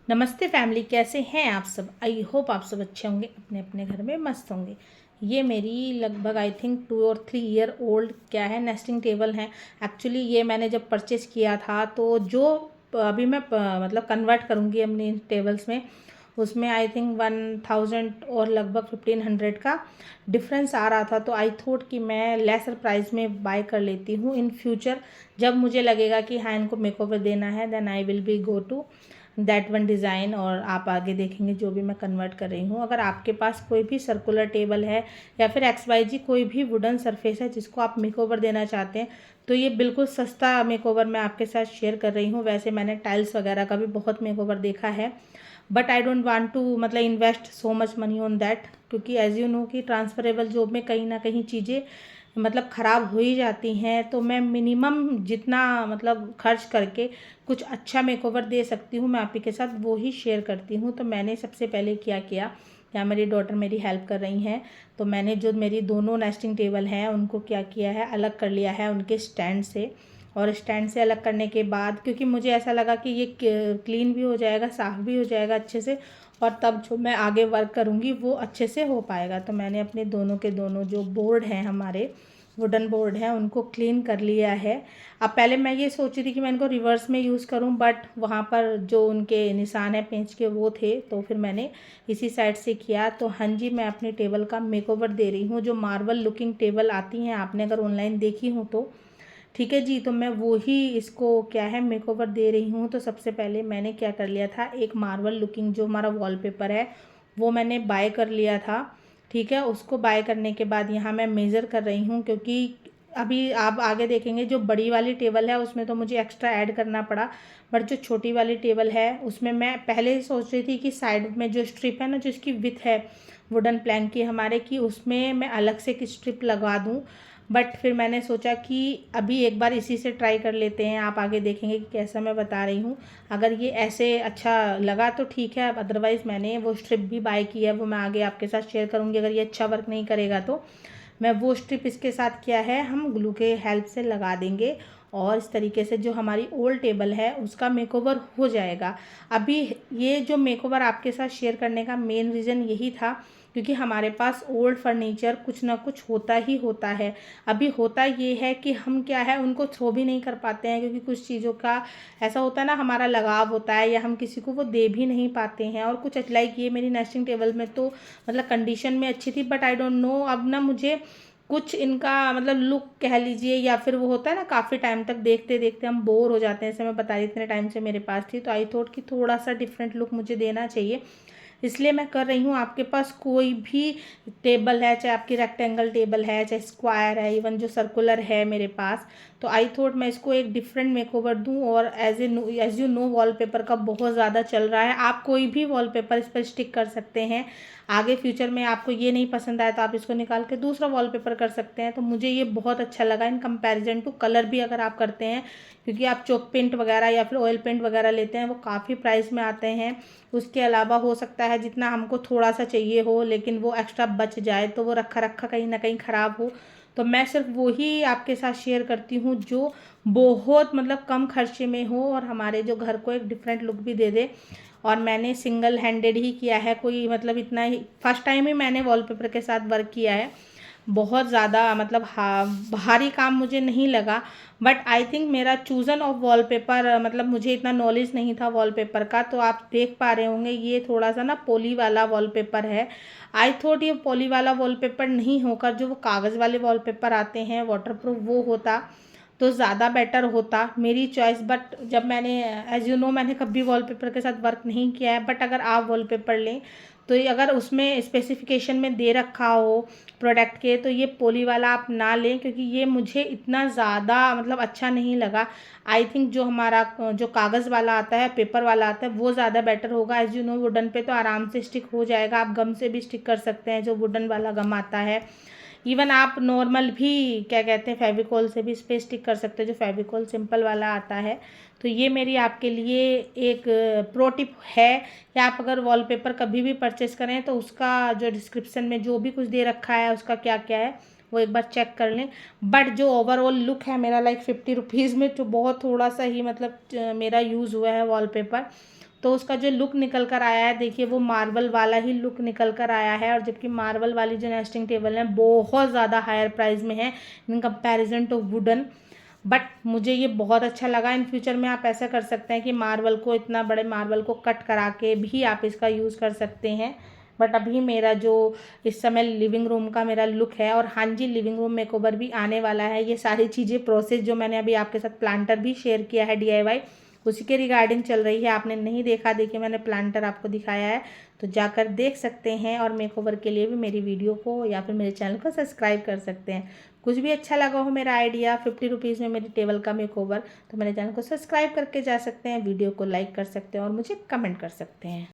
नमस्ते फैमिली, कैसे हैं आप सब। आई होप आप सब अच्छे होंगे, अपने अपने घर में मस्त होंगे। ये मेरी लगभग आई थिंक 2 और 3 ईयर ओल्ड क्या है नेस्टिंग टेबल है। एक्चुअली ये मैंने जब परचेज़ किया था तो जो अभी मैं मतलब कन्वर्ट करूँगी अपनी टेबल्स में, उसमें आई थिंक 1000 और लगभग 1500 का डिफरेंस आ रहा था। तो आई थॉट कि मैं लेसर प्राइस में बाय कर लेती हूँ। इन फ्यूचर जब मुझे लगेगा कि हाँ इनको मेकओवर देना है, then I will be go to that one design. और आप आगे देखेंगे जो भी मैं कन्वर्ट कर रही हूँ। अगर आपके पास कोई भी सर्कुलर टेबल है या फिर XYZ कोई भी वुडन सरफेस है जिसको आप मेकओवर देना चाहते हैं, तो ये बिल्कुल सस्ता मेकओवर मैं आपके साथ शेयर कर रही हूँ। वैसे मैंने टाइल्स वगैरह का भी बहुत मेकओवर देखा है, but I don't want to मतलब invest so much money on that, क्योंकि एज यू नो कि ट्रांसफरेबल जॉब में कहीं ना कहीं चीज़ें मतलब ख़राब हो ही जाती हैं। तो मैं मिनिमम जितना मतलब खर्च करके कुछ अच्छा मेकओवर दे सकती हूँ मैं आप ही के साथ वो ही शेयर करती हूँ। तो मैंने सबसे पहले क्या किया, या मेरी डॉटर मेरी हेल्प कर रही हैं, तो मैंने जो मेरी दोनों नेस्टिंग टेबल हैं उनको क्या किया है, अलग कर लिया है उनके स्टैंड से। और स्टैंड से अलग करने के बाद क्योंकि मुझे ऐसा लगा कि ये क्लीन भी हो जाएगा, साफ़ भी हो जाएगा अच्छे से, और तब जो मैं आगे वर्क करूँगी वो अच्छे से हो पाएगा। तो मैंने अपने दोनों के दोनों जो बोर्ड हैं हमारे वुडन बोर्ड हैं उनको क्लीन कर लिया है। अब पहले मैं ये सोच रही थी कि मैं इनको रिवर्स में यूज़ करूं, बट वहाँ पर जो उनके निशान है पेंच के वो थे, तो फिर मैंने इसी साइड से किया। तो हाँ जी, मैं अपनी टेबल का मेकओवर दे रही हूँ। जो मार्बल लुकिंग टेबल आती हैं, आपने अगर ऑनलाइन देखी हूँ तो ठीक है जी, तो मैं वो ही इसको क्या है मेकओवर दे रही हूँ। तो सबसे पहले मैंने क्या कर लिया था, एक मार्बल लुकिंग जो हमारा वॉलपेपर है वो मैंने बाय कर लिया था। ठीक है, उसको बाय करने के बाद यहाँ मैं मेज़र कर रही हूँ, क्योंकि अभी आप आगे देखेंगे जो बड़ी वाली टेबल है उसमें तो मुझे एक्स्ट्रा ऐड करना पड़ा, बट जो छोटी वाली टेबल है उसमें मैं पहले ही सोच रही थी कि साइड में जो स्ट्रिप है ना, जो इसकी विथ है वुडन प्लैंक की हमारे की, उसमें मैं अलग से एक स्ट्रिप लगा दूँ। बट फिर मैंने सोचा कि अभी एक बार इसी से ट्राई कर लेते हैं। आप आगे देखेंगे कि कैसा मैं बता रही हूँ। अगर ये ऐसे अच्छा लगा तो ठीक है, अदरवाइज़ मैंने वो स्ट्रिप भी बाय की है, वो मैं आगे आपके साथ शेयर करूँगी। अगर ये अच्छा वर्क नहीं करेगा तो मैं वो स्ट्रिप इसके साथ किया है हम ग्लू के हेल्प से लगा देंगे, और इस तरीके से जो हमारी ओल्ड टेबल है उसका मेकओवर हो जाएगा। अभी ये जो मेकओवर आपके साथ शेयर करने का मेन रीज़न यही था, क्योंकि हमारे पास ओल्ड फर्नीचर कुछ ना कुछ होता ही होता है। अभी होता ये है कि हम क्या है उनको थ्रो भी नहीं कर पाते हैं, क्योंकि कुछ चीज़ों का ऐसा होता है ना, हमारा लगाव होता है, या हम किसी को वो दे भी नहीं पाते हैं। और कुछ लाइक ये मेरी नेस्टिंग टेबल में तो मतलब कंडीशन में अच्छी थी, बट आई डोंट नो अब ना मुझे कुछ इनका मतलब लुक कह लीजिए, या फिर वो होता है ना काफ़ी टाइम तक देखते देखते हम बोर हो जाते हैं। जैसे मैं बता रही इतने टाइम से मेरे पास थी, तो आई थॉट कि थोड़ा सा डिफरेंट लुक मुझे देना चाहिए, इसलिए मैं कर रही हूँ। आपके पास कोई भी टेबल है, चाहे आपकी रेक्टेंगल टेबल है, चाहे स्क्वायर है, इवन जो सर्कुलर है मेरे पास, तो आई थॉट मैं इसको एक डिफरेंट मेकओवर दूँ। और एज यू नो वॉलपेपर का बहुत ज़्यादा चल रहा है, आप कोई भी वॉलपेपर इस पर स्टिक कर सकते हैं। आगे फ्यूचर में आपको ये नहीं पसंद आया तो आप इसको निकाल के दूसरा वॉलपेपर कर सकते हैं। तो मुझे ये बहुत अच्छा लगा इन कंपैरिजन टू कलर भी अगर आप करते हैं, क्योंकि आप चॉक पेंट वगैरह या फिर ऑयल पेंट वगैरह लेते हैं वो काफ़ी प्राइस में आते हैं। उसके अलावा हो सकता है जितना हमको थोड़ा सा चाहिए हो लेकिन वो एक्स्ट्रा बच जाए, तो वो रखा रखा कहीं ना कहीं ख़राब हो। तो मैं सिर्फ वही आपके साथ शेयर करती हूँ जो बहुत मतलब कम खर्चे में हो और हमारे जो घर को एक डिफरेंट लुक भी दे दे। और मैंने सिंगल हैंडेड ही किया है, कोई मतलब इतना ही फर्स्ट टाइम ही मैंने वॉलपेपर के साथ वर्क किया है। बहुत ज़्यादा मतलब भारी काम मुझे नहीं लगा, बट आई थिंक मेरा चूज़न ऑफ वॉलपेपर मतलब मुझे इतना नॉलेज नहीं था वॉलपेपर का। तो आप देख पा रहे होंगे ये थोड़ा सा ना पॉली वाला वॉलपेपर है। आई थॉट ये पॉली वाला वॉलपेपर नहीं होकर जो वो कागज़ वाले वॉलपेपर आते हैं वाटरप्रूफ वो होता तो ज़्यादा बेटर होता, मेरी चॉइस। बट जब मैंने एज यू नो मैंने कभी वॉलपेपर के साथ वर्क नहीं किया है, बट अगर आप वॉलपेपर लें तो ये अगर उसमें स्पेसिफिकेशन में दे रखा हो प्रोडक्ट के, तो ये पॉली वाला आप ना लें, क्योंकि ये मुझे इतना ज़्यादा मतलब अच्छा नहीं लगा। आई थिंक जो हमारा जो कागज़ वाला आता है, पेपर वाला आता है, वो ज़्यादा बेटर होगा। एज यू नो वुडन पे तो आराम से स्टिक हो जाएगा, आप गम से भी स्टिक कर सकते हैं, जो वुडन वाला गम आता है। इवन आप नॉर्मल भी क्या कहते हैं फेविकॉल से भी इस पर स्टिक कर सकते हैं, जो फेविकॉल सिंपल वाला आता है। तो ये मेरी आपके लिए एक प्रो टिप है कि आप अगर वॉलपेपर कभी भी परचेस करें तो उसका जो डिस्क्रिप्शन में जो भी कुछ दे रखा है उसका क्या क्या है वो एक बार चेक कर लें। बट जो ओवरऑल लुक है मेरा लाइक 50 रुपीज़ में तो बहुत थोड़ा सा ही मतलब मेरा यूज़ हुआ है वॉलपेपर, तो उसका जो लुक निकल कर आया है, देखिए वो मार्बल वाला ही लुक निकल कर आया है। और जबकि मार्बल वाली जो नेस्टिंग टेबल है बहुत ज़्यादा हायर प्राइस में है in comparison to wooden, but मुझे ये बहुत अच्छा लगा। इन फ्यूचर में आप ऐसा कर सकते हैं कि मार्बल को, इतना बड़े मार्बल को कट करा के भी आप इसका यूज़ कर सकते हैं। बट अभी मेरा जो इस समय लिविंग रूम का मेरा लुक है, और हाँ जी लिविंग रूम मेकओवर भी आने वाला है। ये सारी चीज़ें प्रोसेस जो मैंने अभी आपके साथ प्लांटर भी शेयर किया है DIY, उसी के रिगार्डिंग चल रही है। आपने नहीं देखा, देखिए मैंने प्लांटर आपको दिखाया है, तो जाकर देख सकते हैं। और मेकओवर के लिए भी मेरी वीडियो को या फिर मेरे चैनल को सब्सक्राइब कर सकते हैं। कुछ भी अच्छा लगा हो मेरा आइडिया 50 रुपीज़ में मेरी टेबल का मेकओवर, तो मेरे चैनल को सब्सक्राइब करके जा सकते हैं, वीडियो को लाइक कर सकते हैं और मुझे कमेंट कर सकते हैं।